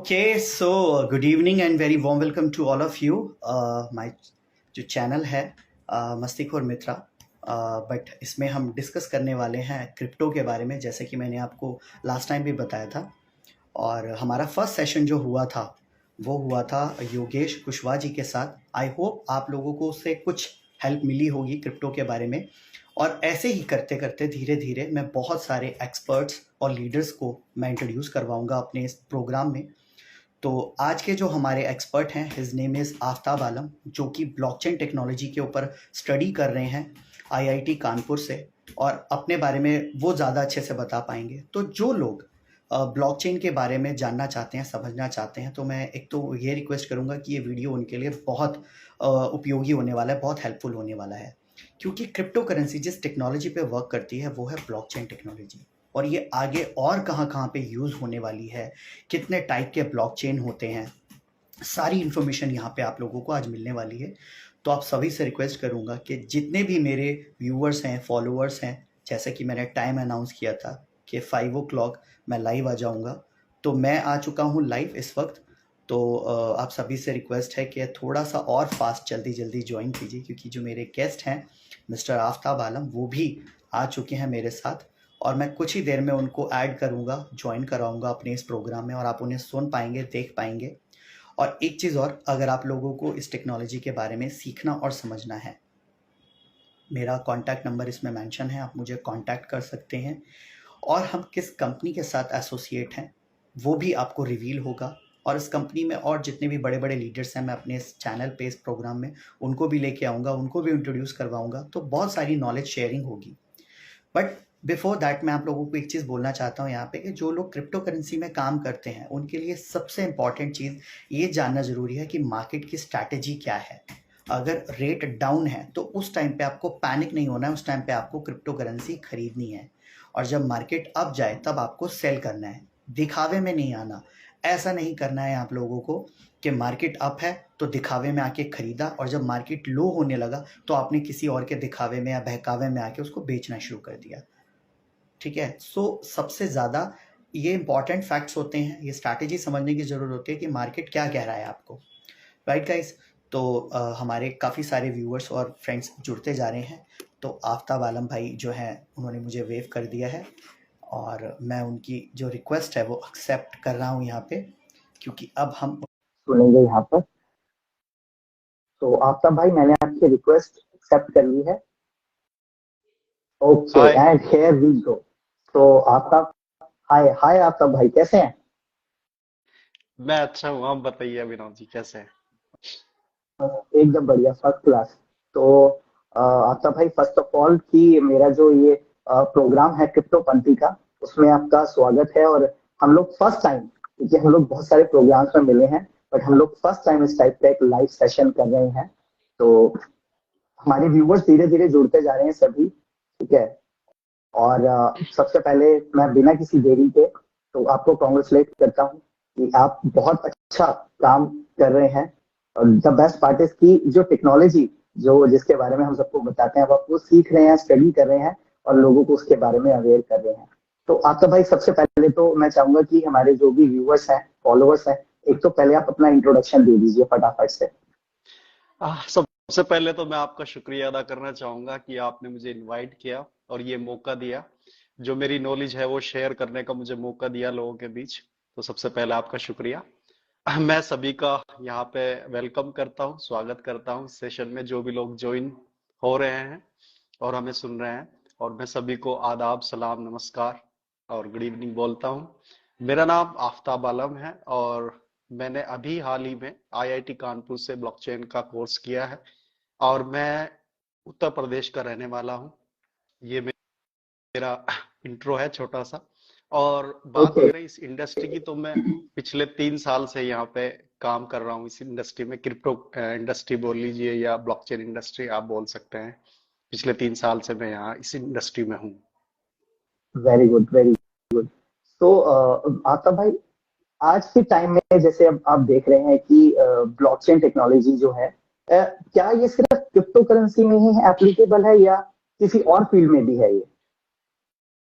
Okay, so good evening and very warm welcome to all of you. My जो channel है मस्तिखोर मित्रा, but इसमें हम discuss करने वाले हैं क्रिप्टो के बारे में, जैसे कि मैंने आपको लास्ट टाइम भी बताया था। और हमारा फर्स्ट सेशन जो हुआ था वो हुआ था योगेश कुशवाहा जी के साथ। आई होप आप लोगों को उससे कुछ हेल्प मिली होगी क्रिप्टो के बारे में। और ऐसे ही करते करते धीरे धीरे मैं बहुत सारे एक्सपर्ट्स और लीडर्स को मैं इंट्रोड्यूस करवाऊंगा अपने इस प्रोग्राम में। तो आज के जो हमारे एक्सपर्ट हैं, हिज नेम इज़ आफ्ताब आलम, जो कि ब्लॉकचेन टेक्नोलॉजी के ऊपर स्टडी कर रहे हैं आईआईटी कानपुर से, और अपने बारे में वो ज़्यादा अच्छे से बता पाएंगे। तो जो लोग ब्लॉकचेन के बारे में जानना चाहते हैं, समझना चाहते हैं, तो मैं एक तो ये रिक्वेस्ट करूँगा कि ये वीडियो उनके लिए बहुत उपयोगी होने वाला है, बहुत हेल्पफुल होने वाला है। क्योंकि क्रिप्टो करेंसी जिस टेक्नोलॉजी पे वर्क करती है वो है ब्लॉकचेन टेक्नोलॉजी, और ये आगे और कहाँ-कहाँ पे यूज़ होने वाली है, कितने टाइप के ब्लॉकचेन होते हैं, सारी इन्फॉर्मेशन यहाँ पे आप लोगों को आज मिलने वाली है। तो आप सभी से रिक्वेस्ट करूँगा कि जितने भी मेरे व्यूअर्स हैं, फॉलोअर्स हैं, जैसे कि मैंने टाइम अनाउंस किया था कि 5 o'clock मैं लाइव आ जाऊँगा, तो मैं आ चुका हूँ लाइव इस वक्त। तो आप सभी से रिक्वेस्ट है कि थोड़ा सा और फास्ट जल्दी ज्वाइन कीजिए, क्योंकि जो मेरे गेस्ट हैं मिस्टर आफ्ताब आलम, वो भी आ चुके हैं मेरे साथ, और मैं कुछ ही देर में उनको ऐड करूँगा, ज्वाइन कराऊँगा अपने इस प्रोग्राम में, और आप उन्हें सुन पाएंगे, देख पाएंगे। और एक चीज़ और, अगर आप लोगों को इस टेक्नोलॉजी के बारे में सीखना और समझना है, मेरा कॉन्टैक्ट नंबर इसमें मेंशन है, आप मुझे कॉन्टैक्ट कर सकते हैं। और हम किस कंपनी के साथ एसोसिएट हैं वो भी आपको रिवील होगा, और इस कंपनी में और जितने भी बड़े बड़े लीडर्स हैं मैं अपने इस चैनल पे, इस प्रोग्राम में उनको भी लेके आऊँगा, उनको भी इंट्रोड्यूस करवाऊँगा। तो बहुत सारी नॉलेज शेयरिंग होगी। बट बिफोर दैट मैं आप लोगों को एक चीज़ बोलना चाहता हूँ यहाँ पे, कि जो लोग क्रिप्टो करेंसी में काम करते हैं उनके लिए सबसे इम्पॉर्टेंट चीज़ ये जानना ज़रूरी है कि मार्केट की स्ट्रैटेजी क्या है। अगर रेट डाउन है तो उस टाइम पे आपको पैनिक नहीं होना है, उस टाइम पे आपको क्रिप्टो करेंसी खरीदनी है। और जब मार्केट अप जाए तब आपको सेल करना है, दिखावे में नहीं आना। ऐसा नहीं करना है आप लोगों को कि मार्केट अप है तो दिखावे में आके खरीदा, और जब मार्केट लो होने लगा तो आपने किसी और के दिखावे में या बहकावे में आके उसको बेचना शुरू कर दिया। ठीक है, सो सबसे ज़्यादा ये इंपॉर्टेंट फैक्ट्स होते हैं, ये स्ट्रैटेजी समझने की ज़रूरत होती है कि मार्केट क्या कह रहा है आपको। Right guys? तो हमारे काफ़ी सारे व्यूअर्स और फ्रेंड्स जुड़ते जा रहे हैं। तो आफ्ताब आलम भाई जो हैं उन्होंने मुझे वेव कर दिया है, और मैं उनकी जो रिक्वेस्ट है वो एक्सेप्ट कर रहा हूँ यहाँ पे, क्योंकि अब हम सुनेंगे यहाँ पर। तो आफ्ताब भाई, मैंने आपकी रिक्वेस्ट एक्सेप्ट कर ली है। Okay, hi. And here we go. तो आफ्ताब, हाय हाय आफ्ताब भाई, कैसे हैं? मैं अच्छा हूँ, आप बताइए अभिनव जी कैसे हैं? एकदम बढ़िया, फर्स्ट क्लास। तो आफ्ताब भाई, फर्स्ट ऑफ ऑल कि मेरा जो ये प्रोग्राम है क्रिप्टो पंथी का, उसमें आपका स्वागत है। और हम लोग फर्स्ट टाइम, क्योंकि हम लोग बहुत सारे प्रोग्राम्स में मिले हैं, बट हम लोग फर्स्ट टाइम इस टाइप का एक लाइव सेशन कर रहे हैं। तो हमारे व्यूवर्स धीरे धीरे जुड़ते जा रहे हैं सभी, ठीक है। और सबसे पहले मैं बिना किसी देरी के तो आपको कॉन्ग्रेचुलेट करता हूँ कि आप बहुत अच्छा काम कर रहे हैं। और द बेस्ट पार्ट इज कि जो टेक्नोलॉजी जो जिसके बारे में हम सबको बताते हैं, आप वो सीख रहे हैं, स्टडी कर रहे हैं, और लोगों को उसके बारे में अवेयर कर रहे हैं। तो आपका भाई, सबसे पहले तो मैं चाहूंगा कि हमारे जो भी व्यूअर्स हैं, फॉलोअर्स हैं, एक तो पहले आप अपना इंट्रोडक्शन दे दीजिए फटाफट से। सबसे पहले तो मैं आपका शुक्रिया अदा करना चाहूंगा कि आपने मुझे इनवाइट किया और ये मौका दिया, जो मेरी नॉलेज है वो शेयर करने का मुझे मौका दिया लोगों के बीच। तो सबसे पहले आपका शुक्रिया। मैं सभी का यहाँ पे वेलकम करता हूँ, स्वागत करता हूँ सेशन में, जो भी लोग ज्वाइन हो रहे हैं और हमें सुन रहे हैं। और मैं सभी को आदाब, सलाम, नमस्कार और गुड इवनिंग बोलता हूँ। मेरा नाम आफ्ताब आलम है और मैंने अभी हाल ही में आईआईटी कानपुर से ब्लॉकचेन का कोर्स किया है, और मैं उत्तर प्रदेश का रहने वाला हूँ। ये मेरा इंट्रो है छोटा सा। और बात ओके, करें इस इंडस्ट्री की, तो मैं पिछले 3 साल से यहाँ पे काम कर रहा हूँ इस इंडस्ट्री में। क्रिप्टो इंडस्ट्री बोल लीजिए या ब्लॉकचेन इंडस्ट्री आप बोल सकते हैं। पिछले 3 साल से मैं यहाँ इस इंडस्ट्री में हूँ। Very good, very good. तो आताब भाई, आज के टाइम में जैसे अब आप देख रहे हैं कि ब्लॉकचेन टेक्नोलॉजी जो है, क्या ये सिर्फ क्रिप्टो करेंसी में ही एप्लीकेबल है या किसी और फील्ड में भी है ये?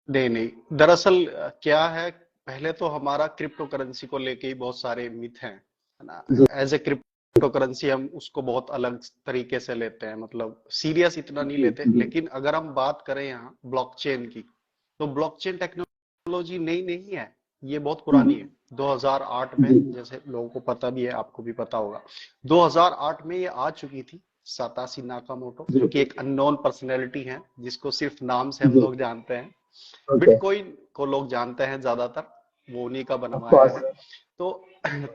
नहीं नहीं, दरअसल क्या है, पहले तो हमारा क्रिप्टो करेंसी को लेके ही बहुत सारे मिथ हैं, है ना। जी एज ए क्रिप्टो करेंसी हम उसको बहुत अलग तरीके से लेते हैं, मतलब सीरियस इतना नहीं जी लेते। जी लेकिन अगर हम बात करें यहाँ ब्लॉकचेन की, तो ब्लॉकचेन टेक्नोलॉजी नई नहीं है, ये बहुत पुरानी है। 2008 में, जी जैसे लोगों को पता भी है, आपको भी पता होगा, 2008 में ये आ चुकी थी। साताशी नाकामोटो, जी जो कि एक अननोन पर्सनैलिटी है, जिसको सिर्फ नाम से हम जी लोग जानते हैं। ओके बिटकॉइन को लोग जानते हैं ज्यादातर, वो उन्हीं का ऑफ बनवाया कोर्स है। तो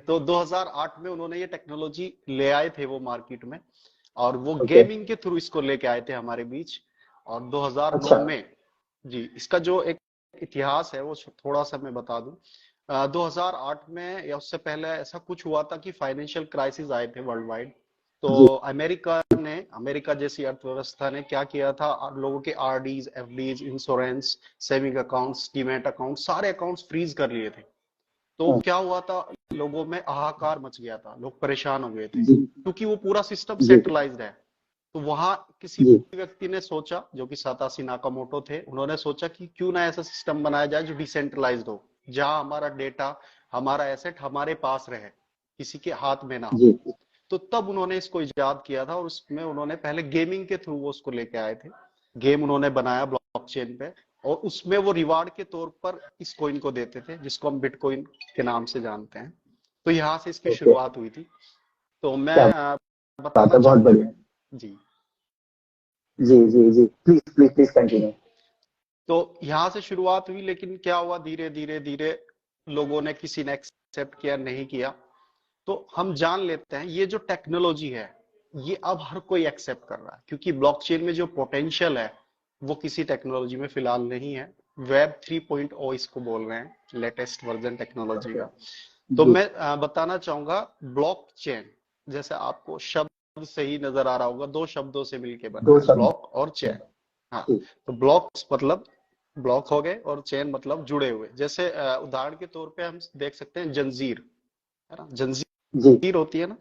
तो 2008 में उन्होंने ये टेक्नोलॉजी ले आए थे वो मार्केट में, और वो ओके गेमिंग के थ्रू इसको लेके आए थे हमारे बीच। और 2009 अच्छा में, जी, इसका जो एक इतिहास है वो थोड़ा सा मैं बता दूं। 2008 में या उससे पहले ऐसा कुछ हुआ था कि फाइनेंशियल क्राइसिस आए थे वर्ल्ड वाइड। तो जी अमेरिका जैसी अर्थव्यवस्था ने क्या किया था, लोगों के RDs, FDs, insurance, saving accounts, demat account, सारे अकाउंट्स फ्रीज कर लिए थे। तो हाँ, क्या हुआ था, लोगों में हाहाकार मच गया था, लोग परेशान हो गए थे, जी क्योंकि वो पूरा सिस्टम जी सेंट्रलाइज्ड है। तो वहां किसी जी व्यक्ति ने सोचा, जो कि साताशी नाकामोटो थे, उन्होंने सोचा कि क्यों ना ऐसा सिस्टम बनाया जाए जो डिसेंट्रलाइज्ड हो, जहां हमारा डेटा, हमारा एसेट हमारे पास रहे, किसी के हाथ में ना हो। जी तो तब उन्होंने इसको इजाद किया था, और उसमें उन्होंने पहले गेमिंग के थ्रू वो उसको लेके आए थे। गेम उन्होंने बनाया ब्लॉकचेन पे, और उसमें वो रिवार्ड के तौर पर इस कॉइन को देते थे, जिसको हम बिटकॉइन के नाम से जानते हैं। तो यहाँ से इसकी ओके शुरुआत हुई थी। तो मैं क्या बात बताना है, बहुत चाहूंगा, बढ़िया। जी। जी जी जी प्लीज प्लीज प्लीज कंटिन्यू। तो यहाँ से शुरुआत हुई, लेकिन क्या हुआ, धीरे धीरे धीरे लोगों ने, किसी ने एक्सेप्ट किया, नहीं किया। तो हम जान लेते हैं, ये जो टेक्नोलॉजी है, ये अब हर कोई एक्सेप्ट कर रहा है, क्योंकि ब्लॉकचेन में जो पोटेंशियल है वो किसी टेक्नोलॉजी में फिलहाल नहीं है। वेब 3.0 इसको बोल रहे हैं, लेटेस्ट वर्जन टेक्नोलॉजी ओके का। तो जी मैं बताना चाहूंगा, ब्लॉकचेन, जैसे आपको शब्द से ही नजर आ रहा होगा, दो शब्दों से मिलकर बना दो है, शब्द ब्लॉक और चेन। हाँ, जी तो ब्लॉक्स मतलब ब्लॉक हो गए, और चेन मतलब जुड़े हुए। जैसे उदाहरण के तौर पे हम देख सकते हैं जंजीर, है ना, जंजीर जी होती है ना।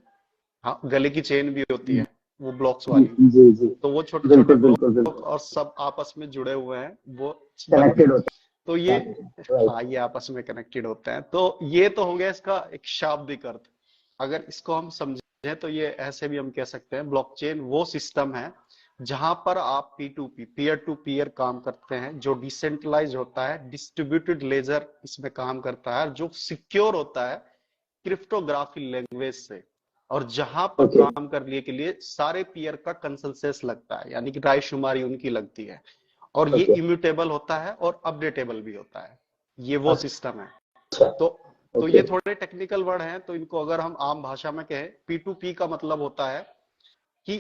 हाँ, गले की चेन भी होती जी है, वो ब्लॉक्स जी वाली। जी जी तो वो छोटे छोटे बिल्कुल बिल्कुल ब्लॉक बिल्कुल और सब आपस में जुड़े हुए हैं, वो बन गए। कनेक्टेड होते तो हैं ये, आपस में, राइट। हाँ, ये आपस में कनेक्टेड होते हैं। तो ये तो हो गया इसका एक शाब्दिक अर्थ। अगर इसको हम समझें, तो ये ऐसे भी हम कह सकते हैं, ब्लॉकचेन वो सिस्टम है जहां पर आप P2P, पीयर टू पीयर काम करते हैं, जो डिसेंट्रलाइज होता है, डिस्ट्रीब्यूटेड लेजर इसमें काम करता है, जो सिक्योर होता है क्रिप्टोग्राफी लैंग्वेज से। और जहां पर ओके काम करने के लिए सारे पीयर का कंसेंसस लगता है, यानी कि रायशुमारी उनकी लगती है। और ये ओके इम्यूटेबल होता है और अपडेटेबल भी होता है। ये वो सिस्टम है। अच्छा तो ओके ये थोड़े टेक्निकल वर्ड हैं, तो इनको अगर हम आम भाषा में कहें, P2P का मतलब होता है कि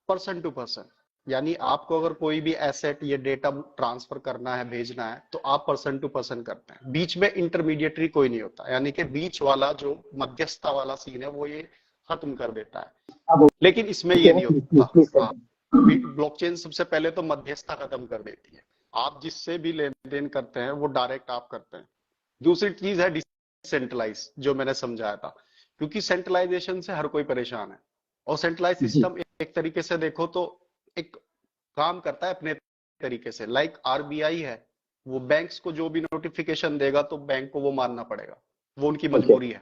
पर्सन टू पर्सन, यानी आपको अगर कोई भी एसेट या डेटा ट्रांसफर करना है, भेजना है, तो आप पर्सन टू पर्सन करते हैं। बीच में इंटरमीडिएटरी कोई नहीं होता, यानी कि बीच वाला जो मध्यस्थता वाला सीन है, वो ये खत्म कर देता है। अब लेकिन इसमें ओके ये है, नहीं प्लीज प्लीज होता। प्लीज हाँ, कंटिन्यू। ब्लॉकचेन सबसे पहले तो मध्यस्थता खत्म कर देती है। आप जिससे भी लेन देन करते हैं वो डायरेक्ट आप करते हैं। दूसरी चीज है डिसेंट्रलाइज, जो मैंने समझाया था, क्योंकि सेंट्रलाइजेशन से हर कोई परेशान है। और सेंट्रलाइज जी सिस्टम एक तरीके से देखो तो एक काम करता है अपने तरीके से, लाइक आरबीआई है, वो बैंक्स को जो भी नोटिफिकेशन देगा तो बैंक को वो मानना पड़ेगा, वो उनकी ओके मजबूरी है।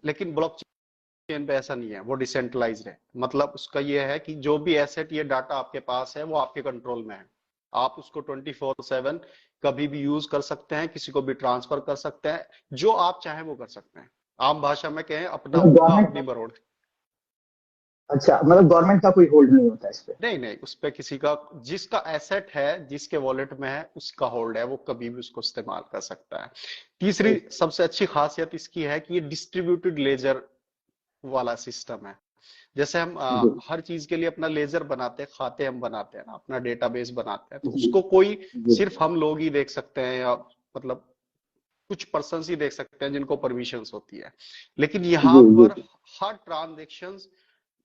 लेकिन ब्लॉकचेन पे ऐसा नहीं है, वो डिसेंट्रलाइज्ड है। मतलब उसका ये है कि जो भी एसेट, ये डाटा आपके पास है, वो आपके कंट्रोल में है। आप उसको 24/7 कभी भी यूज कर सकते हैं, किसी को भी ट्रांसफर कर सकते हैं, जो आप चाहें वो कर सकते हैं। आम भाषा में कहें, अपना मतलब मुर्गा गवर्नमेंट, अपनी बरोड़। अच्छा मतलब गवर्नमेंट का कोई होल्ड नहीं होता इस पे। नहीं नहीं, उस पे किसी का, जिसका एसेट है, जिसके वॉलेट में है, उसका होल्ड है, वो कभी भी उसको इस्तेमाल कर सकता है। तीसरी ओके सबसे अच्छी खासियत इसकी है कि ये डिस्ट्रीब्यूटेड लेजर वाला सिस्टम है। जैसे हम जी हर चीज के लिए अपना लेजर बनाते हैं, खाते हम बनाते हैं ना, अपना डेटाबेस बनाते हैं, तो जी उसको कोई जी सिर्फ हम लोग ही देख सकते हैं, या मतलब कुछ पर्सन ही देख सकते हैं जिनको परमिशंस होती है। लेकिन जी यहाँ जी पर हर ट्रांजेक्शन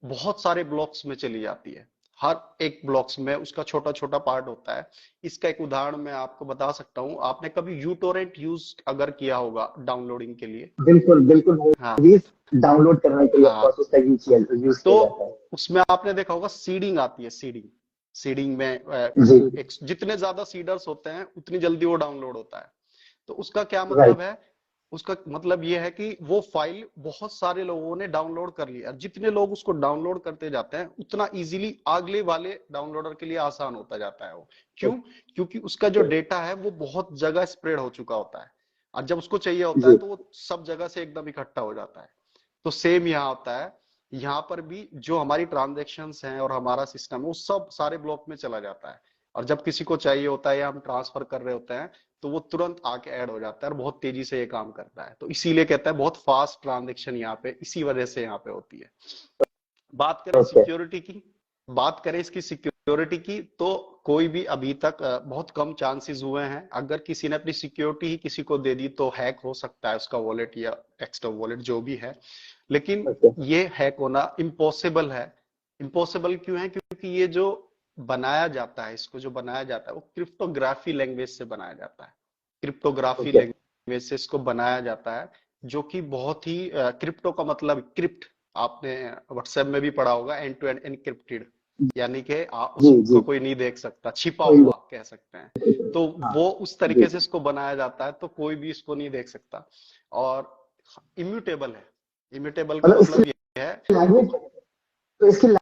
बहुत सारे ब्लॉक्स में चली जाती है। हर एक ब्लॉक्स में उसका छोटा छोटा पार्ट होता है। इसका एक उदाहरण मैं आपको बता सकता हूँ। आपने कभी यूटोरेंट यूज अगर किया होगा डाउनलोडिंग के लिए। बिल्कुल बिल्कुल हाँ, मूवीज डाउनलोड करने के लिए ऑफ हाँ। कोर्स उसका यूज तो किया जाता है। उसमें आपने देखा होगा सीडिंग आती है, सीडिंग। सीडिंग में जी एक जितने ज्यादा सीडर्स होते हैं उतनी जल्दी वो डाउनलोड होता है। तो उसका क्या राइट मतलब है? उसका मतलब ये है कि वो फाइल बहुत सारे लोगों ने डाउनलोड कर लिया, जितने लोग उसको डाउनलोड करते जाते हैं उतना इजीली अगले वाले डाउनलोडर के लिए आसान होता जाता है। वो क्यों? क्योंकि उसका जो डेटा है वो बहुत जगह स्प्रेड हो चुका होता है, और जब उसको चाहिए होता है जी तो वो सब जगह से एकदम इकट्ठा हो जाता है। तो सेम यहाँ होता है, यहाँ पर भी जो हमारी ट्रांजेक्शन्स हैं और हमारा सिस्टम है वो सब सारे ब्लॉक में चला जाता है, और जब किसी को चाहिए होता है या हम ट्रांसफर कर रहे होते हैं तो वो तुरंत आके ऐड हो जाता है और बहुत तेजी से ये काम करता है। तो इसीलिए कहता है बहुत फास्ट ट्रांजेक्शन यहाँ पे इसी वजह से यहाँ पे होती है। बात करें ओके सिक्योरिटी की, बात करें इसकी सिक्योरिटी की, तो कोई भी अभी तक बहुत कम चांसेस हुए हैं, अगर किसी ने अपनी सिक्योरिटी ही किसी को दे दी तो हैक हो सकता है उसका वॉलेट या एक्स्ट्रा वॉलेट जो भी है, लेकिन ओके ये हैक होना इम्पॉसिबल है। इम्पॉसिबल क्यों है? क्योंकि ये जो बनाया जाता है, इसको जो बनाया जाता है वो क्रिप्टोग्राफी लैंग्वेज से बनाया जाता है। क्रिप्टोग्राफी ओके लैंग्वेज से इसको बनाया जाता है, जो कि बहुत ही क्रिप्टो का मतलब क्रिप्ट, आपने व्हाट्सएप में भी पढ़ा होगा, एंड टू एंड एनक्रिप्टेड, यानी कि जी जी उसको कोई नहीं देख सकता, छिपा कोई हुआ कह सकते हैं। नहीं तो हाँ वो उस जी तरीके से इसको बनाया जाता है तो कोई भी इसको नहीं देख सकता, और इम्यूटेबल है। इम्यूटेबल का मतलब इसकी मतलब ये है, लैंग्वेज तो इसकी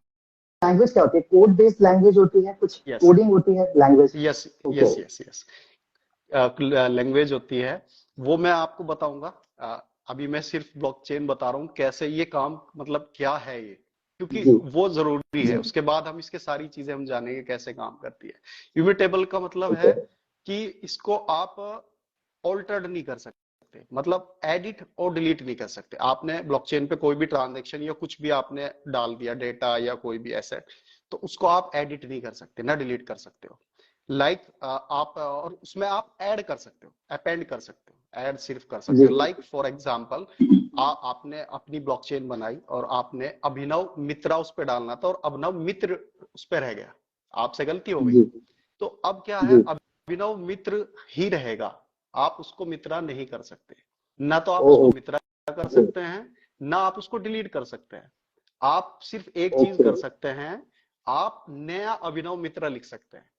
लैंग्वेज क्या होती है कोड बेस्ड लैंग्वेज होती है कुछ यस कोडिंग होती है language yes okay yes yes yes language होती है, वो मैं आपको बताऊंगा। अभी मैं सिर्फ ब्लॉकचेन बता रहा हूँ कैसे ये काम, मतलब क्या है ये, क्योंकि जी वो जरूरी जी है, उसके बाद हम इसके सारी चीजें हम जानेंगे कैसे काम करती है। इम्यूटेबल का मतलब ओके है कि इसको आप ऑल्टर्ड नहीं कर सकते, मतलब एडिट और डिलीट नहीं कर सकते। आपने ब्लॉकचेन पे कोई भी ट्रांजेक्शन या कुछ भी आपने डाल दिया, डेटा या कोई भी एसेट, तो उसको आप एडिट नहीं कर सकते ना डिलीट कर सकते हो। आप और उसमें आप ऐड कर सकते हो, अपेंड कर सकते हो, ऐड सिर्फ कर सकते जी हो। लाइक फॉर एग्जांपल, आपने अपनी ब्लॉकचेन बनाई और आपने अभिनव मित्रा उस पर डालना था और अभिनव मित्र उस पर रह गया, आपसे गलती हो गई। जी तो अब क्या है, जी अभिनव मित्र ही रहेगा, आप उसको मित्रा नहीं कर सकते। ना तो आप ओ उसको मित्रा कर ओके सकते हैं, ना आप उसको डिलीट कर सकते हैं। आप सिर्फ एक चीज ओके कर सकते हैं, आप नया अभिनव मित्र लिख सकते हैं।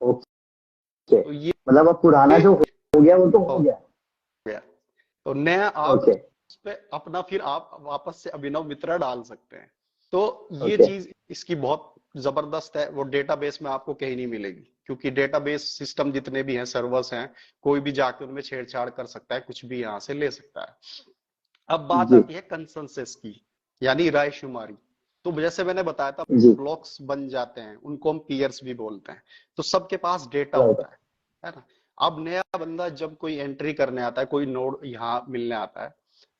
ओके तो ये मतलब अब पुराना जो हो गया वो तो हो हो गया गया, तो नया आप ओके उस पे अपना फिर आप वापस से अभिनव मित्रा डाल सकते हैं। तो ये ओके चीज इसकी बहुत जबरदस्त है, वो डेटाबेस में आपको कहीं नहीं मिलेगी, क्योंकि डेटाबेस सिस्टम जितने भी हैं, सर्वर्स हैं, कोई भी जाके उनमें छेड़छाड़ कर सकता है, कुछ भी यहां से ले सकता है। अब बात जी आती है कंसेंसस की, यानी रायशुमारी। तो जैसे मैंने बताया था, जी ब्लॉक्स बन जाते हैं, उनको हम पीयर्स भी बोलते हैं। तो सबके पास डेटा राइट होता है ना? अब नया बंदा जब कोई एंट्री करने आता है, कोई नोड यहाँ मिलने आता है,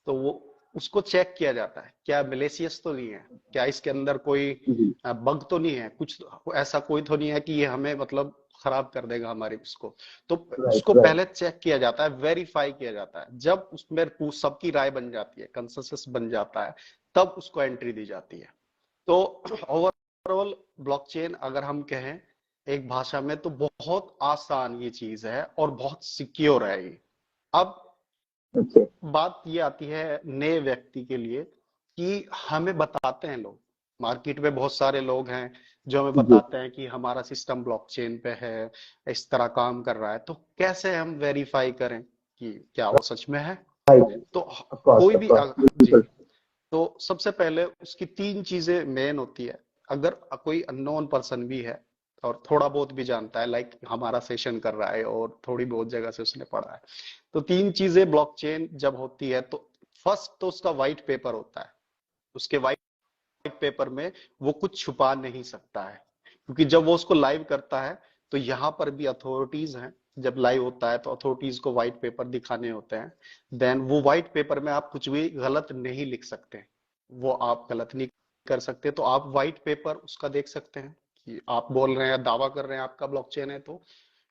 तो वो उसको चेक किया जाता है, क्या मेलेसियस तो नहीं है, क्या इसके अंदर कोई जी बग तो नहीं है, कुछ ऐसा कोई तो नहीं है कि ये हमें मतलब खराब कर देगा हमारी उसको। तो राइट उसको राइट पहले चेक किया जाता है, वेरीफाई किया जाता है। जब उसमें सबकी राय बन जाती है, कंसेंसस बन जाता है, तब उसको एंट्री दी जाती है। तो ओवरऑल ब्लॉकचेन अगर हम कहें एक भाषा में, तो बहुत आसान ये चीज है और बहुत सिक्योर है ये। अब ओके बात ये आती है नए व्यक्ति के लिए कि हमें बताते हैं लोग, मार्केट में बहुत सारे लोग हैं जो हमें जी बताते हैं कि हमारा सिस्टम ब्लॉकचेन पे है, इस तरह काम कर रहा है। तो कैसे हम वेरीफाई करें कि क्या वो सच में है? राइट तो कोई ऑफ भी कोर्स जी, बिल्कुल तो सबसे पहले उसकी तीन चीजें मेन होती है। अगर कोई अननोन पर्सन भी है और थोड़ा बहुत भी जानता है, लाइक हमारा सेशन कर रहा है और थोड़ी बहुत जगह से उसने पढ़ा है, तो तीन चीजें ब्लॉकचेन जब होती है, तो फर्स्ट तो उसका व्हाइट पेपर होता है। उसके व्हाइट पेपर में वो कुछ छुपा नहीं सकता है, क्योंकि जब वो उसको लाइव करता है तो यहाँ पर भी अथॉरिटीज हैं, जब लाइव होता है तो अथॉरिटीज को व्हाइट पेपर दिखाने होते हैं। देन वो व्हाइट पेपर में आप कुछ भी गलत नहीं लिख सकते, वो आप गलत नहीं कर सकते। तो आप व्हाइट पेपर उसका देख सकते हैं कि आप बोल रहे हैं, दावा कर रहे हैं आपका ब्लॉकचेन है, तो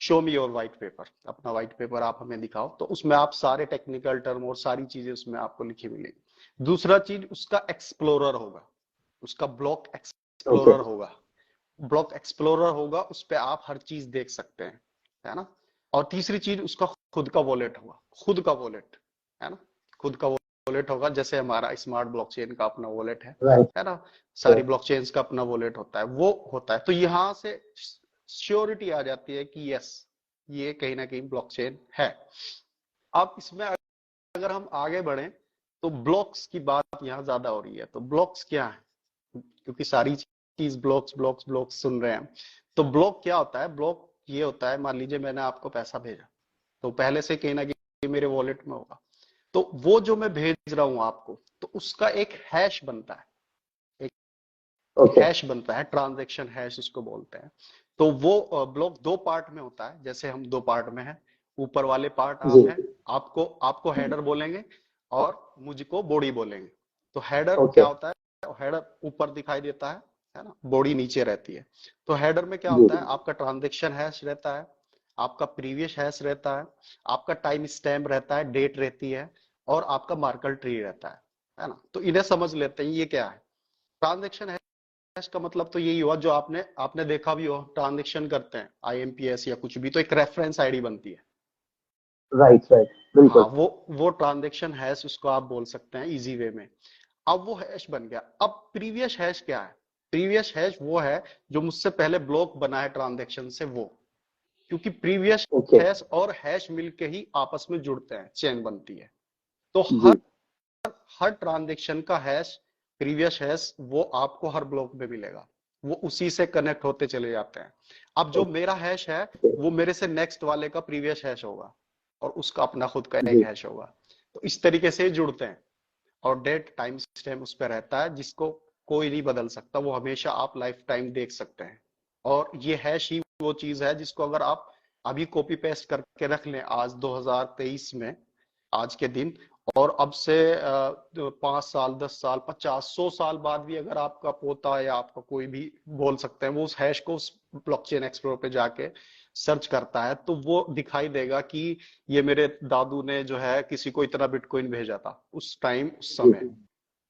show me your white paper, अपना व्हाइट पेपर आप हमें दिखाओ। तो उसमें आप सारे टेक्निकल टर्म और सारी चीजें उसमें आपको लिखी मिलेगी। दूसरा चीज उसका एक्सप्लोरर होगा, उसका ब्लॉक ओके एक्सप्लोरर होगा। ब्लॉक एक्सप्लोरर होगा, उस पर आप हर चीज देख सकते हैं, है ना? और तीसरी चीज उसका खुद का वॉलेट होगा, खुद का वॉलेट, है ना? खुद का वॉलेट होगा, जैसे हमारा स्मार्ट ब्लॉकचेन का अपना वॉलेट राइट है ना? सारी ब्लॉकचेन्स का अपना वॉलेट होता है, वो होता है। तो यहां से श्योरिटी आ जाती है कि यस, ये कहीं ना कहीं ब्लॉकचेन है। अब इसमें अगर हम आगे बढ़े तो ब्लॉक्स की बात यहाँ ज्यादा हो रही है। तो ब्लॉक्स क्या है, क्योंकि सारी चीज ब्लॉक्स ब्लॉक्स ब्लॉक्स सुन रहे हैं। तो ब्लॉक क्या होता है? ब्लॉक ये होता है, मान लीजिए मैंने आपको पैसा भेजा, तो पहले से कहीं ना कहीं मेरे वॉलेट में होगा, तो वो जो मैं भेज रहा हूं आपको, तो उसका एक हैश बनता है, एक ओके। हैश बनता है, ट्रांजैक्शन हैश इसको बोलते हैं। तो वो ब्लॉक दो पार्ट में होता है, जैसे हम दो पार्ट में हैं। ऊपर वाले पार्ट जी। आप हैं, आपको आपको हेडर बोलेंगे और मुझको बॉडी बोलेंगे। तो हेडर ओके। क्या होता है? हेडर ऊपर दिखाई देता है ना, बॉडी नीचे रहती है। तो हेडर में क्या जी। होता है? आपका ट्रांजैक्शन हैश रहता है, आपका प्रीवियस हैश रहता है, आपका टाइम स्टैम्प रहता है, डेट रहती है, और आपका मार्कर ट्री रहता है ना। तो इन्हें समझ लेते हैं, ये क्या है ट्रांजैक्शन हैश का मतलब। तो यही हुआ जो आपने आपने देखा भी हो, ट्रांजैक्शन करते हैं आईएमपीएस या कुछ भी, तो एक रेफरेंस आईडी बनती है। राइट राइट, हाँ, बिल्कुल। वो ट्रांजैक्शन हैश उसको आप बोल सकते हैं इजी वे में। अब वो हैश बन गया। अब प्रीवियस हैश क्या है? प्रीवियस हैश वो है जो मुझसे पहले ब्लॉक बना है ट्रांजैक्शन से, वो, क्योंकि प्रीवियस ओके। हैश और हैश मिलके ही आपस में जुड़ते हैं, चेन बनती है। तो जी। हर ट्रांजैक्शन का हैश, प्रीवियस हैश, वो आपको हर ब्लॉक में मिलेगा, वो उसी से कनेक्ट होते चले जाते हैं। अब जो मेरा हैश है, ओके। वो मेरे से नेक्स्ट वाले का प्रीवियस हैश होगा, और उसका अपना खुद का एक जी। हैश होगा। तो इस तरीके से जुड़ते हैं। और डेट टाइम स्टैम्प उस पर रहता है, जिसको कोई नहीं बदल सकता, वो हमेशा आप लाइफ टाइम देख सकते हैं। और ये हैश ही वो चीज है जिसको अगर आप अभी कॉपी पेस्ट करके रख लें आज 2023 में, आज के दिन, और अब से 5 साल, 10 साल, 50, 100 साल बाद भी अगर आपका पोता या आपका कोई भी बोल सकते हैं, वो उस हैश को उस ब्लॉकचेन एक्सप्लोरर पे जाके सर्च करता है, तो वो दिखाई देगा कि ये मेरे दादू ने जो है किसी को इतना बिटकॉइन भेजा था उस टाइम, उस जी। समय।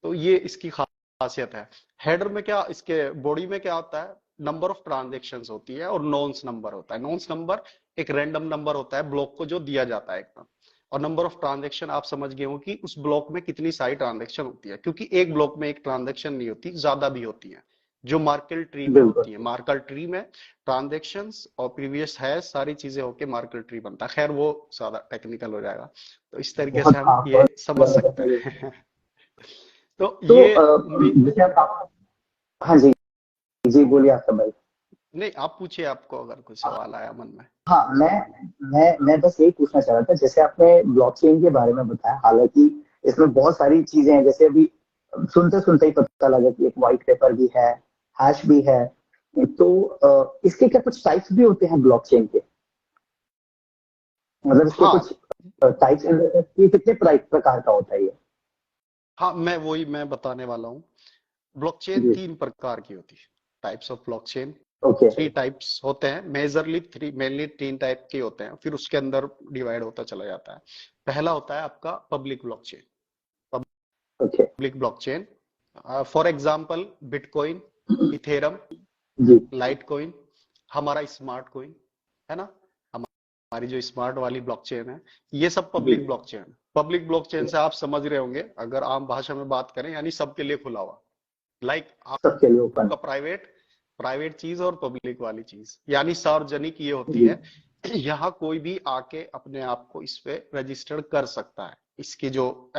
तो ये इसकी खासियत है। हेडर में क्या, इसके बॉडी में क्या होता है? नंबर ऑफ ट्रांजेक्शन्स होती है, और नॉन्स नंबर होता है। नॉन्स नंबर एक रैंडम नंबर होता है ब्लॉक को जो दिया जाता है एकदम। और नंबर ऑफ ट्रांजेक्शन आप समझ गए हो कि उस ब्लॉक में कितनी सारी ट्रांजेक्शन होती है, क्योंकि एक ब्लॉक में एक ट्रांजेक्शन नहीं होती, ज्यादा भी होती है, जो मार्कल ट्री में बिल्कुल। होती है। मार्कल ट्री में ट्रांजेक्शन्स और प्रीवियस है सारी चीजें होके मार्कल ट्री बनता है। खैर वो ज्यादा टेक्निकल हो जाएगा, तो इस तरीके से बहुत, हम हाँ, ये बहुत समझ ज्यादा सकते बताइए। हैं। तो तो ये उम्मीद। जैसे आप, हाँ जी, जी बोलिए आपका भाई। नहीं, आप पूछिए, आपको अगर कुछ सवाल आया मन में। हाँ, मैं बस यही पूछना चाह रहा था, जैसे आपने ब्लॉकचेन के बारे में बताया, हालांकि इसमें बहुत सारी चीजें हैं, जैसे अभी सुनते सुनते ही पता लगा कि एक व्हाइट पेपर भी है, हैश भी है। तो इसके क्या कुछ टाइप्स भी होते हैं ब्लॉकचेन के? मतलब इसके हाँ कुछ टाइप्स, ये कितने प्रकार का होता है ये? हाँ, मैं बताने वाला हूँ। ब्लॉकचेन जी। 3 प्रकार की होती है, types of blockchain. Okay. 3 types होते हैं मेजरली, मेनली 3 टाइप के होते हैं, फिर उसके अंदर डिवाइड होता चला जाता है। पहला होता है आपका public blockchain. Okay. Public blockchain, for example bitcoin, ethereum, जी। लाइट कॉइन, हमारा स्मार्ट कॉइन, है ना, हमारी जो स्मार्ट वाली ब्लॉकचेन है, ये सब जी। Public blockchain. पब्लिक ब्लॉकचेन से आप समझ रहे होंगे, अगर आम भाषा में बात करें, यानी सबके लिए खुला हुआ। लाइक सबके लिए ओपन। आपका प्राइवेट प्राइवेट चीज और पब्लिक वाली चीज, यानी सार्वजनिक ये होती जी। है। यहाँ कोई भी आके अपने आप को इस पे रजिस्टर कर सकता है। इसकी जो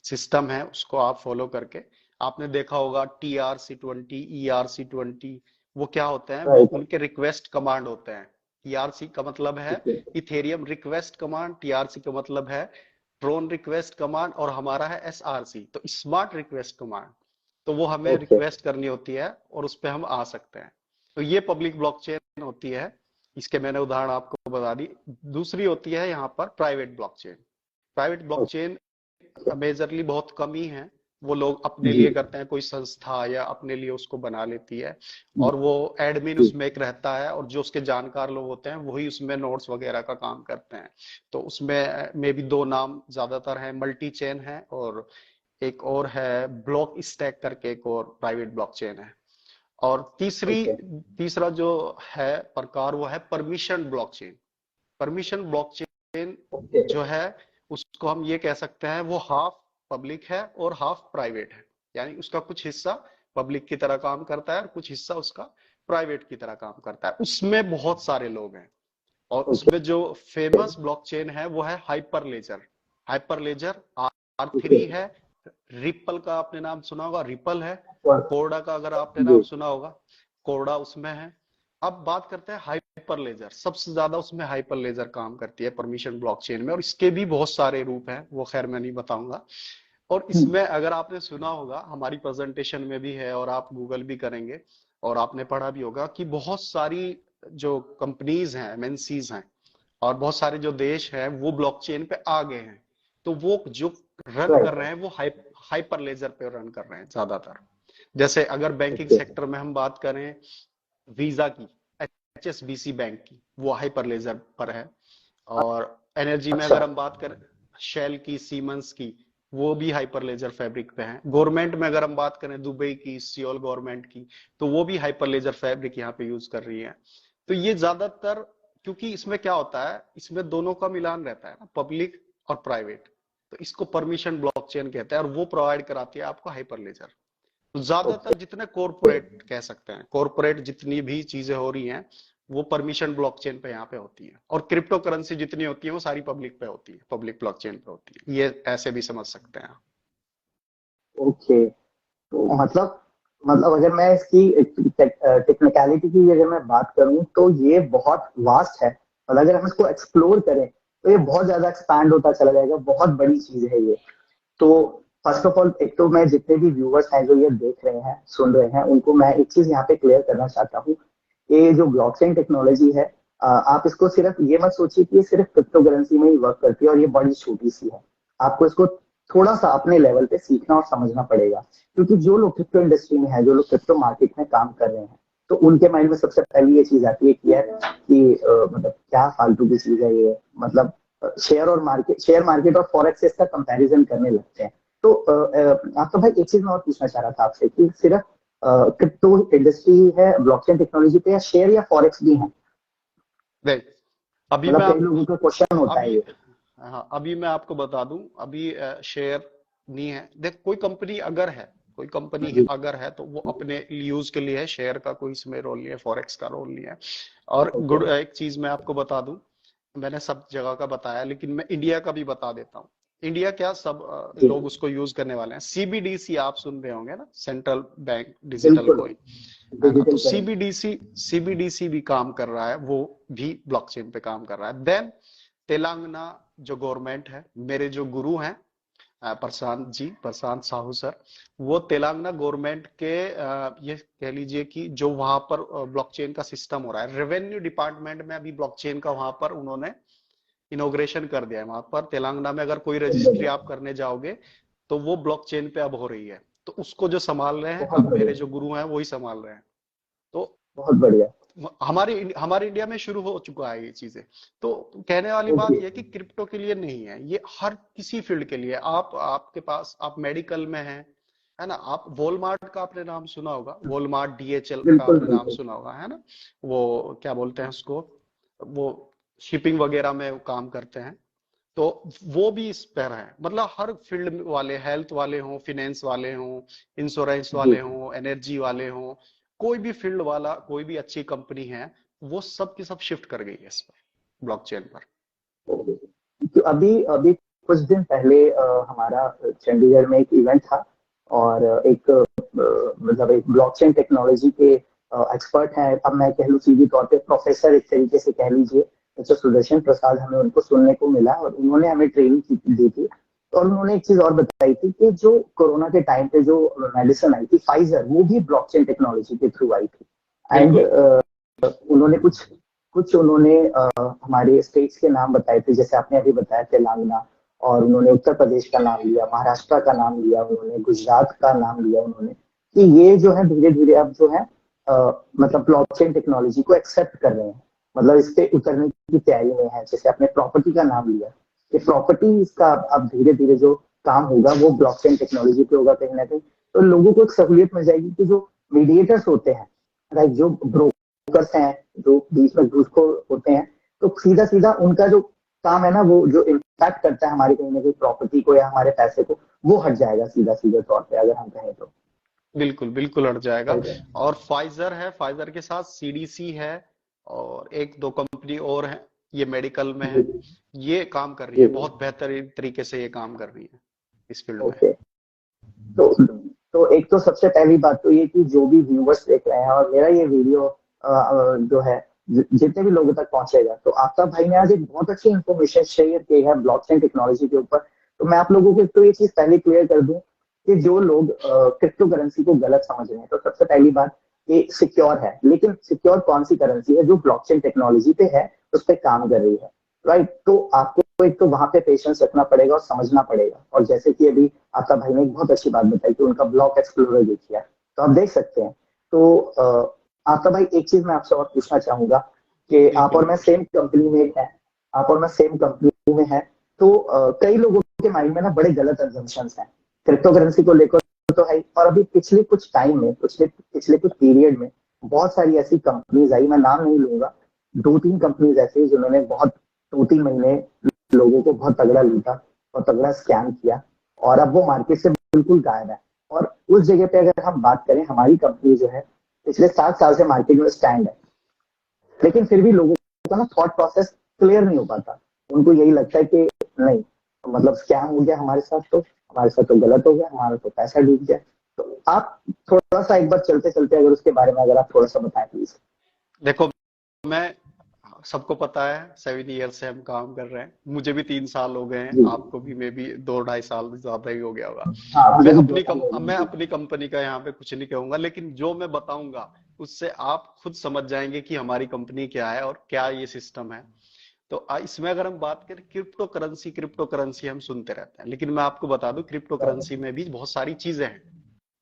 सिस्टम है उसको आप फॉलो करके, आपने देखा होगा TRC20, ERC20, वो क्या होते हैं? वो राइट। उनके रिक्वेस्ट कमांड होते हैं। TRC का मतलब है okay. Ethereum request command, TRC का मतलब है ट्रोन रिक्वेस्ट कमांड, और हमारा है SRC, तो स्मार्ट रिक्वेस्ट कमांड। तो वो हमें ओके। रिक्वेस्ट करनी होती है और उस पर हम आ सकते हैं। तो ये पब्लिक ब्लॉकचेन होती है। इसके मैंने उदाहरण आपको बता दी। दूसरी होती है यहाँ पर private blockchain. Private blockchain majorly बहुत कम ही है, वो लोग अपने जी। लिए करते हैं, कोई संस्था या अपने लिए उसको बना लेती है, और वो एडमिन जी। उसमें एक रहता है, और जो उसके जानकार लोग होते हैं वही उसमें नोट्स वगैरह का काम करते हैं। तो उसमें में भी दो नाम ज्यादातर हैं, मल्टी चेन है, और एक और है ब्लॉक स्टैक करके, एक और प्राइवेट ब्लॉकचेन है। और ओके। तीसरा जो है प्रकार, वो है permission blockchain. Permission blockchain okay. जो है, उसको हम ये कह सकते हैं, वो हाफ पब्लिक है और हाफ प्राइवेट है। यानी उसका कुछ हिस्सा पब्लिक की तरह काम करता है और कुछ हिस्सा उसका प्राइवेट की तरह काम करता है। उसमें बहुत सारे लोग हैं, और ओके। उसमें जो फेमस ब्लॉकचेन है वो है हाइपरलेजर। हाइपरलेजर ओके। R3 है। रिपल का आपने नाम सुना होगा, रिपल है। और कोर्डा का अगर आपने नाम जी। सुना होगा, कोर्डा उसमें है। अब बात करते हैं हाइपरलेजर। सबसे ज्यादा उसमें हाइपरलेजर काम करती है परमिशन ब्लॉकचेन में, और इसके भी बहुत सारे रूप हैं, वो खैर मैं नहीं बताऊंगा। और हम्म। इसमें अगर आपने सुना होगा, हमारी प्रेजेंटेशन में भी है और आप गूगल भी करेंगे और आपने पढ़ा भी होगा कि बहुत सारी जो कंपनीज हैं, एमएनसीज हैं, और बहुत सारे जो देश हैं वो ब्लॉकचेन पे आ गए हैं। तो वो जो रन कर राइट। रहे हैं वो हाइपर लेजर पे रन कर रहे हैं ज्यादातर। जैसे अगर बैंकिंग ओके। सेक्टर में हम बात करें, वीजा की, एचएसबीसी बैंक की, वो हाइपर लेजर पर है। और एनर्जी में अच्छा। अगर हम बात करें, शेल की, सीमेंस की, वो भी हाइपर लेजर फैब्रिक पे है। गवर्नमेंट में अगर हम बात करें, दुबई की, सियोल गवर्नमेंट की, तो वो भी हाइपर लेजर फैब्रिक यहाँ पे यूज कर रही है। तो ये ज्यादातर, क्योंकि इसमें क्या होता है, इसमें दोनों का मिलान रहता है ना, पब्लिक और प्राइवेट। तो इसको परमिशन ब्लॉकचेन कहते हैं और वो प्रोवाइड कराती है आपको हाइपर लेजर। तो ओके। ज्यादातर जितने कॉरपोरेट कह सकते हैं, कॉरपोरेट जितनी भी चीजें हो रही हैं, वो परमिशन ब्लॉकचेन पे यहाँ पे होती है। और क्रिप्टो करेंसी जितनी होती है वो सारी पब्लिक पे होती है, पब्लिक ब्लॉकचेन पे होती है। ये ऐसे भी समझ सकते हैं। ओके। तो मतलब अगर मैं इसकी टेक्निकलिटी की अगर मैं बात करूं तो ये बहुत वास्ट है। और अगर हम इसको एक्सप्लोर करें तो ये बहुत ज्यादा एक्सपैंड होता चला जाएगा, बहुत बड़ी चीज है ये। तो फर्स्ट ऑफ ऑल, एक तो मैं जितने भी व्यूअर्स हैं जो ये देख रहे हैं, सुन रहे हैं, उनको मैं एक चीज यहाँ पे क्लियर करना चाहता हूँ। ये जो ब्लॉकचेन टेक्नोलॉजी है, आप इसको सिर्फ ये मत सोचिए कि ये सिर्फ क्रिप्टो करेंसी में ही वर्क करती है और ये बड़ी छोटी सी है। आपको इसको थोड़ा सा अपने लेवल पे सीखना और समझना पड़ेगा, क्योंकि जो लोग क्रिप्टो इंडस्ट्री में है, जो लोग क्रिप्टो मार्केट में काम कर रहे हैं, तो उनके माइंड में सबसे पहले ये चीज आती है कि यार कि मतलब क्या फालतू की चीज है ये। मतलब शेयर मार्केट और फॉरेक्स से इसका कंपैरिजन करने लगते हैं। तो आपका भाई, एक चीज मैं और पूछना चाह रहा था आपसे कि सिर्फ क्रिप्टो इंडस्ट्री है ब्लॉकचेन टेक्नोलॉजी पे, या शेयर या फॉरेक्स भी है? देख, अभी मैं मतलब कई आप लोगों का क्वेश्चन होता है अभी ये। हाँ, अभी मैं आपको बता दूं, अभी शेयर नहीं है। देख, कोई कंपनी अगर है, कोई कंपनी जी। अगर है तो वो अपने यूज के लिए है। शेयर का कोई इसमें रोल नहीं है, फॉरेक्स का रोल नहीं है। और ओके। गुड, एक चीज मैं आपको बता दूं, मैंने सब जगह का बताया लेकिन मैं इंडिया का भी बता देता हूँ। इंडिया क्या, सब जी। लोग उसको यूज करने वाले हैं। सीबीडीसी आप सुन रहे होंगे ना, सेंट्रल बैंक डिजिटल बिल्कुल। कॉइन, है ना। तो डिजिटल करेंसी। सीबीडीसी भी काम कर रहा है, वो भी ब्लॉकचेन पे काम कर रहा है। देन तेलंगाना जो गवर्नमेंट है, मेरे जो गुरु हैं प्रशांत जी, प्रशांत साहू सर, वो तेलंगाना गवर्नमेंट के ये कह लीजिए कि जो वहां पर ब्लॉकचेन का सिस्टम हो रहा है, रेवेन्यू डिपार्टमेंट में अभी ब्लॉकचेन का वहां पर उन्होंने इनोग्रेशन कर दिया है। वहां पर तेलंगाना में अगर कोई बहुत रजिस्ट्री बढ़िया। आप करने जाओगे तो वो ब्लॉकचेन पे अब हो रही है। तो उसको जो संभाल रहे हैं बहुत अब मेरे बढ़िया। जो गुरु हैं वही संभाल रहे हैं। तो बहुत बढ़िया। हमारे हमारे इंडिया में शुरू हो चुका है ये चीजें। तो कहने वाली बात ओके। यह कि क्रिप्टो के लिए नहीं है ये, हर किसी फील्ड के लिए। आप आपके पास, आप मेडिकल में हैं, है ना। आप वॉलमार्ट का आपने नाम सुना होगा, वॉलमार्ट, डीएचएल का बिल्कुल आपने नाम बिल्कुल। सुना होगा, है ना। वो क्या बोलते हैं उसको, वो शिपिंग वगैरह में वो काम करते हैं। तो वो भी इस पर है। मतलब हर फील्ड वाले, हेल्थ वाले हों, फिनेंस वाले हों, इंश्योरेंस जी। वाले हों, एनर्जी वाले हों, कोई भी फील्ड वाला, कोई भी अच्छी कंपनी है, वो सब की सब शिफ्ट कर गई है इस पर, ब्लॉकचेन पर। तो अभी अभी कुछ दिन पहले हमारा चंडीगढ़ में एक इवेंट था, और एक मतलब एक ब्लॉकचेन टेक्नोलॉजी के एक्सपर्ट हैं, अब मैं कह लूँ सीधी तौर पे प्रोफेसर एक तरीके से कह लीजिए, मिस्टर सुदर्शन प्रसाद, हमें उनको सुनने को मिला और उन्होंने हमें ट्रेनिंग दी थी। और उन्होंने एक चीज और बताई थी कि जो कोरोना के टाइम पे जो मेडिसिन आई थी फाइजर, वो भी ब्लॉकचेन टेक्नोलॉजी के थ्रू आई थी। एंड बिल्कुल। उन्होंने कुछ कुछ उन्होंने हमारे स्टेट्स के नाम बताए थे, जैसे आपने अभी बताया तेलंगाना, और उन्होंने उत्तर प्रदेश का नाम लिया, महाराष्ट्र का नाम लिया, उन्होंने गुजरात का नाम लिया उन्होंने, कि ये जो है धीरे धीरे अब जो है मतलब ब्लॉकचेन टेक्नोलॉजी को एक्सेप्ट कर रहे हैं, मतलब इस पे उतरने की तैयारी में है। जैसे आपने प्रॉपर्टी का नाम लिया, कि प्रॉपर्टी का अब धीरे धीरे जो काम होगा वो ब्लॉकचेन टेक्नोलॉजी पे होगा कहीं ना कहीं। तो लोगों को एक सहूलियत मिल जाएगी कि जो मीडिएटर्स होते हैं, लाइक जो ब्रोकर्स हैं, जो बीच में घूसखोर होते हैं, तो सीधा सीधा उनका जो काम है ना, वो जो इम्पैक्ट करता है हमारी कहीं ना कहीं प्रॉपर्टी को या हमारे पैसे को, वो हट जाएगा सीधा सीधे तौर पे, अगर हम कहें तो। बिल्कुल बिल्कुल हट जाएगा। राइट है। और फाइजर है, फाइजर के साथ सीडीसी है, और एक दो कंपनी और है। ये मेडिकल में है, जी ये काम कर रही है, जी। बहुत बेहतरीन तरीके से ये काम कर रही है इस फील्ड में। ओके। तो एक तो सबसे पहली बात तो ये कि जो भी व्यूवर्स देख रहे हैं और मेरा ये वीडियो जो है जितने भी लोगों तक पहुंचेगा, तो आपका भाई ने आज एक बहुत अच्छी इन्फॉर्मेशन शेयर की है ब्लॉकचेन टेक्नोलॉजी के ऊपर। तो मैं आप लोगों को तो ये चीज पहले क्लियर कर दूं कि जो लोग क्रिप्टो करेंसी को गलत समझ रहे हैं, तो सबसे पहली बात, ये सिक्योर है, लेकिन सिक्योर कौन सी करेंसी है? जो ब्लॉकचेन टेक्नोलॉजी पे है, उस पर काम कर रही है, राइट? तो आपको एक तो वहां पे पेशेंस रखना पड़ेगा और समझना पड़ेगा। और जैसे कि अभी आपका भाई ने एक बहुत अच्छी बात बताई कि उनका ब्लॉक एक्सप्लोरर देखिए, तो आप देख सकते हैं। तो आपका भाई, एक चीज मैं आपसे और पूछना चाहूंगा कि आप और बिल्कुल। मैं सेम कंपनी में है, आप और मैं सेम कंपनी में है, तो कई लोगों के माइंड में ना बड़े गलत अजम्पशंस हैं क्रिप्टो करेंसी को लेकर, तो है। और अभी पिछले कुछ टाइम में, पिछले कुछ पीरियड में बहुत सारी ऐसी कंपनीज आई, मैं नाम नहीं लूंगा, 2-3 कंपनीज ऐसी जिन्होंने बहुत 2-3 महीने लोगों को बहुत तगड़ा लूटा और तगड़ा स्कैम किया, और अब वो मार्केट से बिल्कुल गायब है। और उस जगह पे अगर हम बात करें, हमारी कंपनी जो है पिछले 7 साल से मार्केट में स्टैंड है, लेकिन फिर भी लोगों का ना थॉट प्रोसेस क्लियर नहीं हो पाता। उनको यही लगता है कि नहीं, मतलब स्कैम हो गया हमारे साथ, तो हमारे साथ तो गलत हो गया, हमारा तो पैसा डूब गया। तो आप थोड़ा सा एक बार चलते चलते अगर उसके बारे में अगर आप थोड़ा सा बताएं प्लीज। देखो, मैं सबको पता है 7 ईयर से हम काम कर रहे हैं, मुझे भी 3 साल हो गए हैं, जी। आपको भी मे भी 2-2.5 साल ज्यादा ही हो गया होगा। हाँ, मुझे भी 2 साल हो मैं गए। अपनी कंपनी का यहाँ पे कुछ नहीं कहूंगा, लेकिन जो मैं बताऊंगा उससे आप खुद समझ जाएंगे कि हमारी कंपनी क्या है और क्या ये सिस्टम है। तो इसमें अगर हम बात करें, क्रिप्टो करेंसी हम सुनते रहते हैं, लेकिन मैं आपको बता दूं क्रिप्टो करेंसी में भी बहुत सारी चीजें हैं।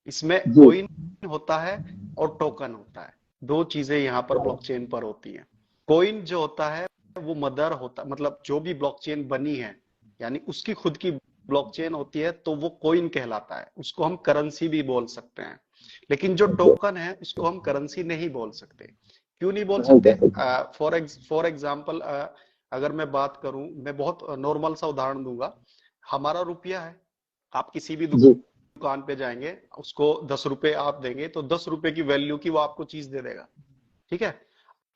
इसमें जी। कोइन होता है और टोकन होता है, दो चीजें यहाँ पर ब्लॉकचेन पर होती हैं। कोइन जो होता है वो मदर होता, मतलब जो भी ब्लॉकचेन बनी है, यानी उसकी खुद की ब्लॉकचेन होती है, तो वो कोइन कहलाता है, उसको हम करेंसी भी बोल सकते हैं। लेकिन जो ओके। टोकन है उसको हम करेंसी नहीं बोल सकते। क्यों नहीं बोल नहीं सकते? कह सकते। फॉर एग्जाम्पल, अगर मैं बात करूं, मैं बहुत नॉर्मल सा उदाहरण दूंगा। हमारा रुपया है, आप किसी भी जी। दुकान पे जाएंगे, उसको 10 रुपए आप देंगे, तो 10 रुपए की वैल्यू की वो आपको चीज दे देगा, ठीक है।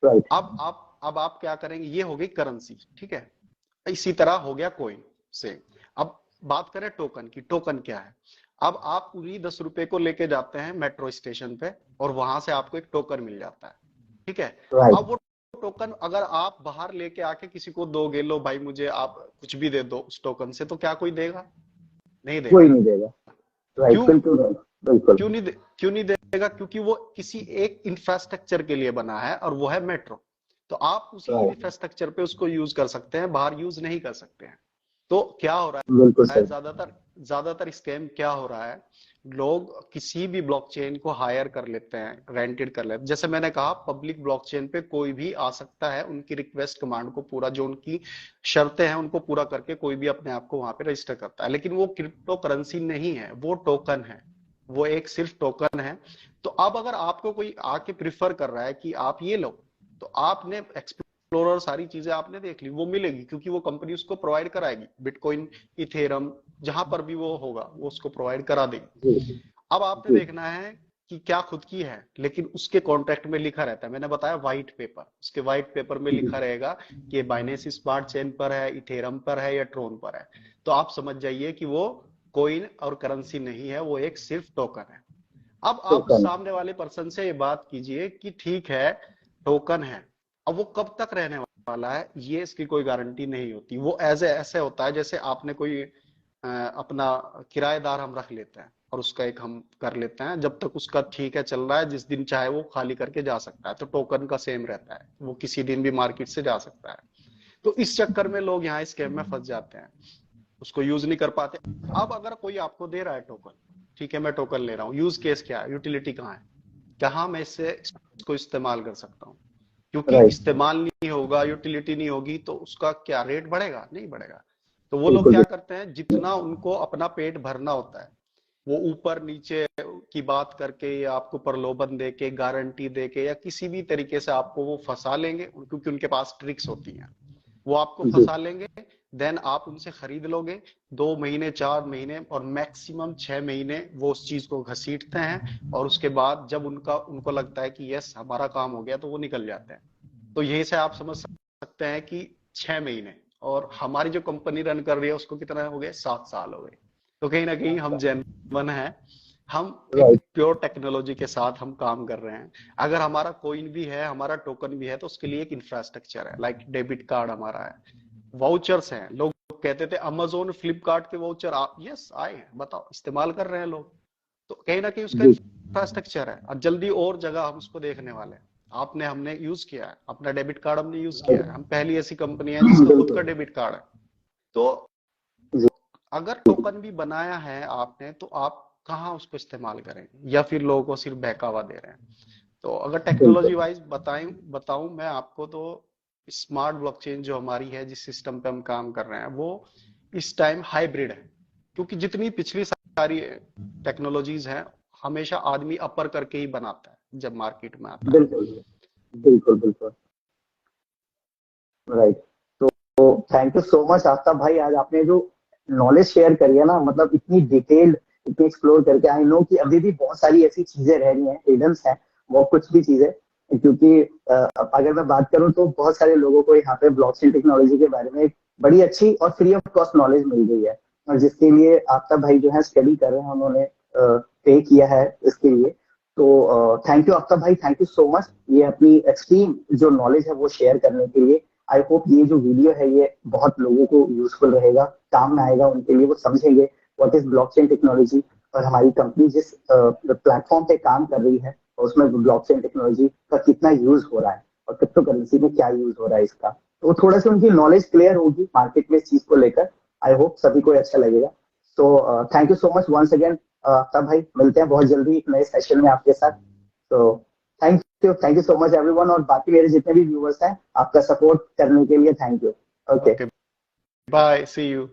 राइट। अब आप क्या करेंगे, ये हो गई करेंसी, ठीक है। इसी तरह हो गया कोइन से। अब बात करें टोकन की, टोकन क्या है? अब आप पूरी 10 रुपए को लेके जाते हैं मेट्रो स्टेशन पे, और वहां से आपको एक टोकन मिल जाता है, ठीक है। राइट। अब वो टोकन अगर आप बाहर लेके आके किसी को दोगे, लो भाई मुझे आप कुछ भी दे दो उस टोकन से, तो क्या कोई देगा? नहीं कोई देगा। नहीं देगा। राइट, क्यों? बिल्कुल right, बिल्कुल। क्यों नहीं देगा? क्योंकि वो किसी एक इंफ्रास्ट्रक्चर के लिए बना है, और वो है मेट्रो। तो आप उसी राइट। इंफ्रास्ट्रक्चर पे उसको यूज कर सकते हैं, बाहर यूज नहीं कर सकते हैं। तो क्या हो रहा बिल्कुल है, सही। ज्यादातर स्कैम क्या हो रहा है, लोग किसी भी ब्लॉकचेन को हायर कर लेते हैं, रेंटेड कर लेते हैं। जैसे मैंने कहा, पब्लिक ब्लॉकचेन पे कोई भी आ सकता है, उनकी रिक्वेस्ट कमांड को पूरा, जो उनकी शर्तें हैं उनको पूरा करके कोई भी अपने आप को वहां पे रजिस्टर करता है। लेकिन वो क्रिप्टो करेंसी नहीं है, वो टोकन है, वो एक सिर्फ टोकन है। तो अब अगर आपको कोई आके प्रिफर कर रहा है कि आप ये लो, तो आपने एक्सप्लोरर सारी चीजें आपने देख ली, वो मिलेगी, क्योंकि वो कंपनी उसको प्रोवाइड कराएगी। बिटकॉइन, इथेरम, जहां पर भी वो होगा वो उसको प्रोवाइड करा देगी। जी। अब आपने जी। देखना है कि क्या खुद की है, लेकिन उसके कॉन्ट्रैक्ट में लिखा रहता है, मैंने बताया व्हाइट पेपर, उसके व्हाइट पेपर में जी। लिखा रहेगा कि बाइनेंस स्मार्ट चेन पर है, इथेरम पर है या ट्रोन पर है। तो आप समझ जाइए कि वो कोइन और करेंसी नहीं है, वो एक सिर्फ टोकन है। अब आप टोकन। सामने वाले पर्सन से ये बात कीजिए कि ठीक है, टोकन है, अब वो कब तक रहने वाला है, ये इसकी कोई गारंटी नहीं होती। वो ऐसे होता है जैसे आपने कोई अपना किराएदार हम रख लेते हैं, और उसका एक हम कर लेते हैं, जब तक उसका ठीक है चल रहा है, जिस दिन चाहे वो खाली करके जा सकता है। तो टोकन का सेम रहता है, वो किसी दिन भी मार्केट से जा सकता है। तो इस चक्कर में लोग यहाँ स्कैम में फंस जाते हैं, उसको यूज नहीं कर पाते। अब अगर कोई आपको दे रहा है टोकन, ठीक है मैं टोकन ले रहा हूँ, यूज केस क्या है, यूटिलिटी कहाँ है, कहाँ मैं इसको इस्तेमाल कर सकता हूँ? क्योंकि राइट। इस्तेमाल नहीं होगा, यूटिलिटी नहीं होगी, तो उसका क्या रेट बढ़ेगा? नहीं बढ़ेगा। तो वो लोग बिल्कुल। क्या करते हैं, जितना उनको अपना पेट भरना होता है, वो ऊपर नीचे की बात करके या आपको प्रलोभन देके, गारंटी देके, या किसी भी तरीके से आपको वो फंसा लेंगे, क्योंकि उनके पास ट्रिक्स होती हैं। वो आपको जी। फंसा लेंगे, देन आप उनसे खरीद लोगे, 2 महीने 4 महीने और मैक्सिमम 6 महीने वो उस चीज को घसीटते हैं, और उसके बाद जब उनको लगता है कि यस हमारा काम हो गया, तो वो निकल जाते हैं। तो यही से आप समझ सकते हैं कि 6 महीने, और हमारी जो कंपनी रन कर रही है उसको कितना हो गया, 7 साल हो गए। तो कहीं ना कहीं हम जेन्युइन है, हम एक राइट। प्योर टेक्नोलॉजी के साथ हम काम कर रहे हैं। अगर हमारा कोइन भी है, हमारा टोकन भी है, तो उसके लिए एक इंफ्रास्ट्रक्चर है, लाइक डेबिट कार्ड हमारा है, वाउचर्स हैं। लोग कहते थे अमेजोन फ्लिपकार्ट के वाउचर, यस आए हैं, बताओ इस्तेमाल कर रहे हैं लोग। तो कहीं ना कहीं उसका जी इंफ्रास्ट्रक्चर है, और जल्दी और जगह हम उसको देखने वाले हैं। आपने, हमने यूज किया है अपना डेबिट कार्ड, हमने यूज किया राइट। है, हम पहली ऐसी कंपनी है जिसका खुद का बिल्कुल। डेबिट कार्ड है। तो जी अगर टोकन भी बनाया है आपने, तो आप कहाँ उसको इस्तेमाल करेंगे, या फिर लोगों को सिर्फ बहकावा दे रहे हैं। तो अगर टेक्नोलॉजी बिल्कुल। वाइज बताऊं मैं आपको, तो स्मार्ट ब्लॉकचेन जो हमारी है, जिस सिस्टम पे हम काम कर रहे हैं, वो इस टाइम हाइब्रिड है। क्योंकि जितनी पिछली सारी टेक्नोलॉजीज हैं, हमेशा आदमी अपर करके ही बनाता है जब मार्केट में आता है। बिल्कुल। बिल्कुल बिल्कुल। राइट। तो thank you so much Aftab भाई, आज आपने जो नॉलेज शेयर करी है ना, मतलब इतनी डिटेल्ड, इतनी एक्सप्लोर करके, आई नो कि अभी भी बहुत सारी ऐसी चीजें रह रही हैं, हिडन्स हैं, वो कुछ भी चीजें, क्योंकि अगर मैं बात करूं तो बहुत सारे लोगों को यहाँ पे ब्लॉकचेन टेक्नोलॉजी के बारे में एक बड़ी अच्छी और फ्री ऑफ कॉस्ट नॉलेज मिल गई है, और जिसके लिए आफ्ताब भाई जो है स्टडी कर रहे हैं, उन्होंने पे किया है इसके लिए। तो थैंक यू आफ्ताब भाई, थैंक यू सो मच, ये अपनी एक्सट्रीम जो नॉलेज है वो शेयर करने के लिए। आई होप ये जो वीडियो है ये बहुत लोगों को यूजफुल रहेगा, काम में आएगा उनके लिए, वो समझेंगे व्हाट इज ब्लॉकचेन टेक्नोलॉजी, और हमारी कंपनी जिस प्लेटफॉर्म पे काम कर रही है उसमें ब्लॉकचेन टेक्नोलॉजी का कितना यूज हो रहा है, और क्रिप्टो करेंसी में क्या यूज हो रहा है इसका। तो थोड़ा सा उनकी नॉलेज क्लियर होगी मार्केट में इस चीज को लेकर। आई होप सभी को अच्छा लगेगा। तो thank you so much once again. तब भाई मिलते हैं बहुत जल्दी एक नए सेशन में आपके साथ। तो thank you so much everyone, और बाकी मेरे जितने भी व्यूअर्स हैं, आपका सपोर्ट करने के लिए thank you. Okay. Okay, bye, see you.